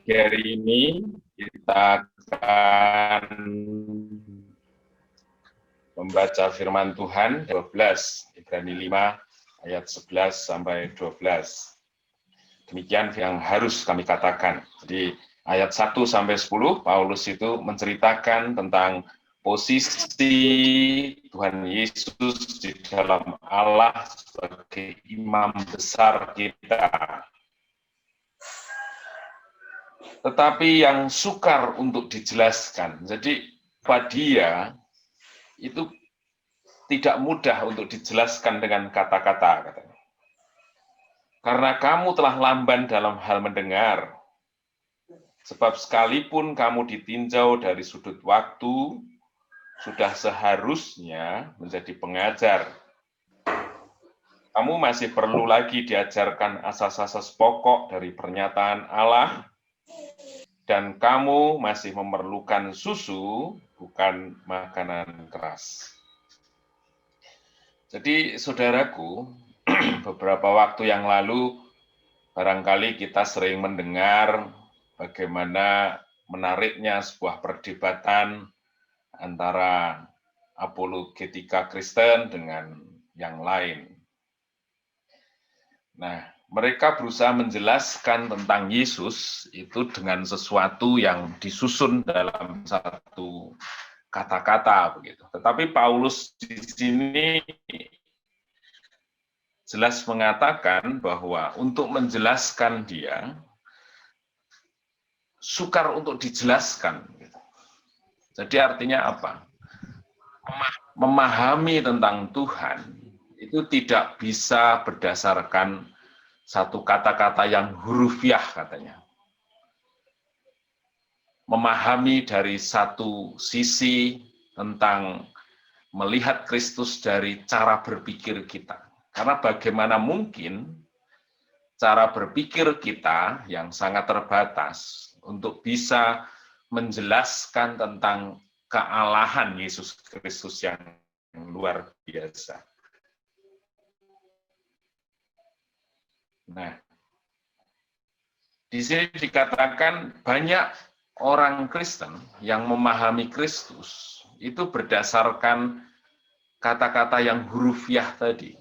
Pagi hari ini kita akan membaca firman Tuhan 12, Ibrani 5 ayat 11 sampai 12. Demikian yang harus kami katakan. Jadi ayat 1 sampai 10 Paulus itu menceritakan tentang posisi Tuhan Yesus di dalam Allah sebagai imam besar kita. Tetapi yang sukar untuk dijelaskan. Jadi pada dia itu tidak mudah untuk dijelaskan dengan kata-kata, katanya. Karena kamu telah lamban dalam hal mendengar, sebab sekalipun kamu ditinjau dari sudut waktu, sudah seharusnya menjadi pengajar. Kamu masih perlu lagi diajarkan asas-asas pokok dari pernyataan Allah, dan kamu masih memerlukan susu, bukan makanan keras. Jadi, saudaraku, beberapa waktu yang lalu, barangkali kita sering mendengar bagaimana menariknya sebuah perdebatan antara apologetika Kristen dengan yang lain. Nah, mereka berusaha menjelaskan tentang Yesus itu dengan sesuatu yang disusun dalam satu kata-kata begitu. Tetapi Paulus di sini jelas mengatakan bahwa untuk menjelaskan dia sukar untuk dijelaskan. Jadi artinya apa? Memahami tentang Tuhan itu tidak bisa berdasarkan satu kata-kata yang hurufiah katanya. Memahami dari satu sisi tentang melihat Kristus dari cara berpikir kita. Karena bagaimana mungkin cara berpikir kita yang sangat terbatas untuk bisa menjelaskan tentang kealahan Yesus Kristus yang luar biasa. Nah, di sini dikatakan banyak orang Kristen yang memahami Kristus itu berdasarkan kata-kata yang hurufiah tadi.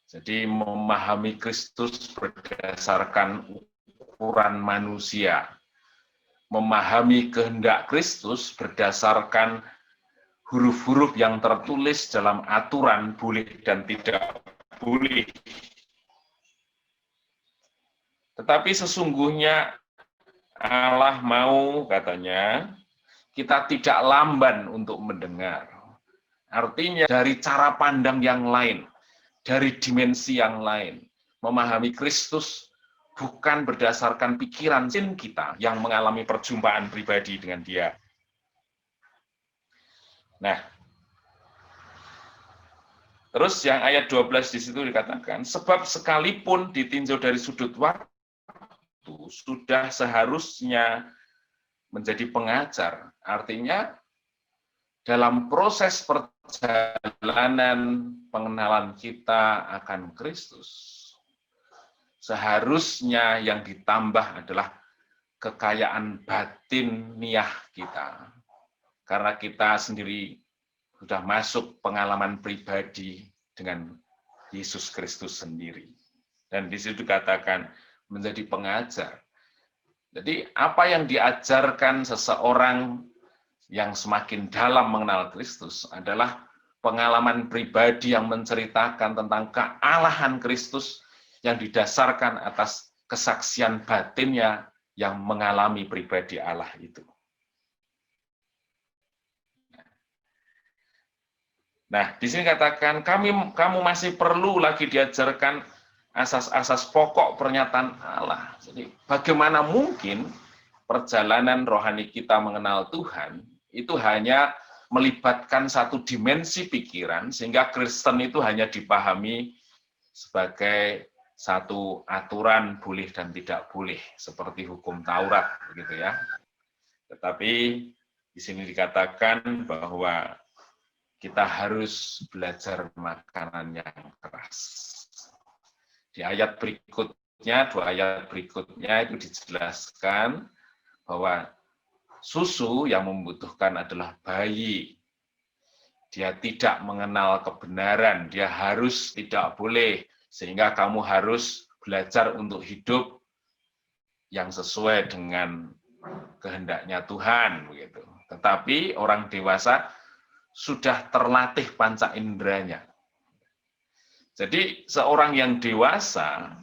Jadi memahami Kristus berdasarkan ukuran manusia. Memahami kehendak Kristus berdasarkan huruf-huruf yang tertulis dalam aturan boleh dan tidak boleh. Tetapi sesungguhnya Allah mau, katanya, kita tidak lamban untuk mendengar. Artinya dari cara pandang yang lain, dari dimensi yang lain. Memahami Kristus bukan berdasarkan pikiran kita yang mengalami perjumpaan pribadi dengan dia. Nah, terus yang ayat 12 di situ dikatakan, sebab sekalipun ditinjau dari sudut waktu, sudah seharusnya menjadi pengajar. Artinya, dalam proses perjalanan pengenalan kita akan Kristus, seharusnya yang ditambah adalah kekayaan batiniah kita. Karena kita sendiri sudah masuk pengalaman pribadi dengan Yesus Kristus sendiri. Dan di situ dikatakan menjadi pengajar. Jadi apa yang diajarkan seseorang yang semakin dalam mengenal Kristus adalah pengalaman pribadi yang menceritakan tentang kealahan Kristus yang didasarkan atas kesaksian batinnya yang mengalami pribadi Allah itu. Nah, di sini katakan, kamu masih perlu lagi diajarkan asas-asas pokok pernyataan Allah. Jadi, bagaimana mungkin perjalanan rohani kita mengenal Tuhan itu hanya melibatkan satu dimensi pikiran, sehingga Kristen itu hanya dipahami sebagai satu aturan boleh dan tidak boleh, seperti hukum Taurat, begitu ya. Tetapi di sini dikatakan bahwa kita harus belajar makanan yang keras. Di ayat berikut dua ayat berikutnya itu dijelaskan bahwa susu yang membutuhkan adalah bayi. Dia tidak mengenal kebenaran, dia harus tidak boleh, sehingga kamu harus belajar untuk hidup yang sesuai dengan kehendaknya Tuhan, begitu. Tetapi orang dewasa sudah terlatih panca inderanya. Jadi seorang yang dewasa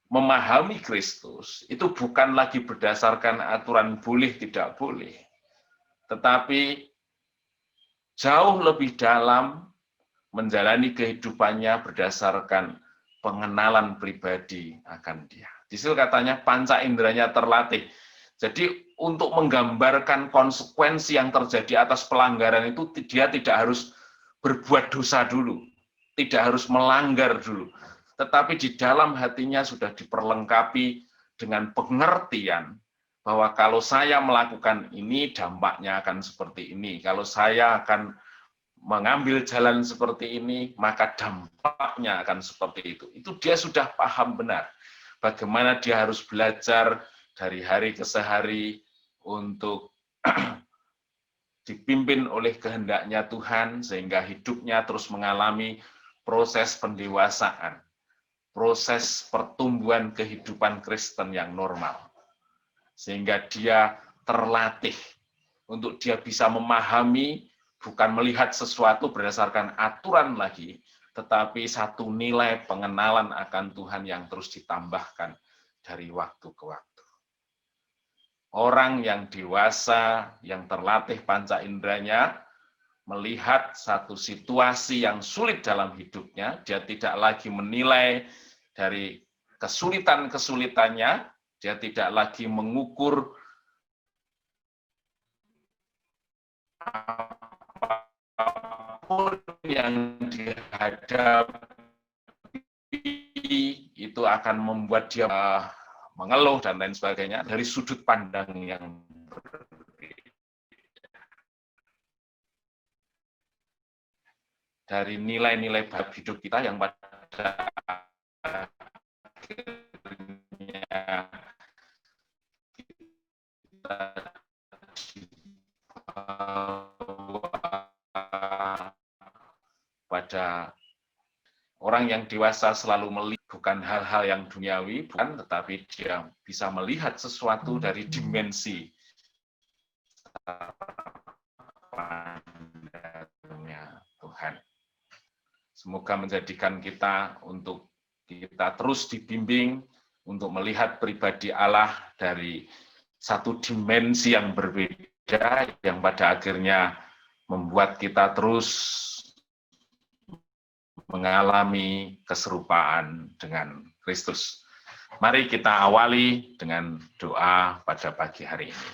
memahami Kristus itu bukan lagi berdasarkan aturan boleh tidak boleh, tetapi jauh lebih dalam menjalani kehidupannya berdasarkan pengenalan pribadi akan Dia. Di situ katanya panca inderanya terlatih. Jadi untuk menggambarkan konsekuensi yang terjadi atas pelanggaran itu, dia tidak harus berbuat dosa dulu, tidak harus melanggar dulu, tetapi di dalam hatinya sudah diperlengkapi dengan pengertian bahwa kalau saya melakukan ini, dampaknya akan seperti ini. Kalau saya akan mengambil jalan seperti ini, maka dampaknya akan seperti itu. Itu dia sudah paham benar. Bagaimana dia harus belajar dari hari ke hari untuk dipimpin oleh kehendaknya Tuhan, sehingga hidupnya terus mengalami proses pendewasaan, proses pertumbuhan kehidupan Kristen yang normal. Sehingga dia terlatih untuk dia bisa memahami, bukan melihat sesuatu berdasarkan aturan lagi, tetapi satu nilai pengenalan akan Tuhan yang terus ditambahkan dari waktu ke waktu. Orang yang dewasa, yang terlatih panca inderanya, melihat satu situasi yang sulit dalam hidupnya, dia tidak lagi menilai dari kesulitan-kesulitannya, dia tidak lagi mengukur apapun yang dihadapi itu akan membuat dia mengeluh dan lain sebagainya dari sudut pandang yang berbeda. Dari nilai-nilai bab hidup kita yang pada akhirnya pada orang yang dewasa selalu melihat bukan hal-hal yang duniawi, bukan, tetapi dia bisa melihat sesuatu dari dimensi pandangnya Tuhan. Semoga menjadikan kita untuk kita terus dibimbing untuk melihat pribadi Allah dari satu dimensi yang berbeda, yang pada akhirnya membuat kita terus mengalami keserupaan dengan Kristus. Mari kita awali dengan doa pada pagi hari ini.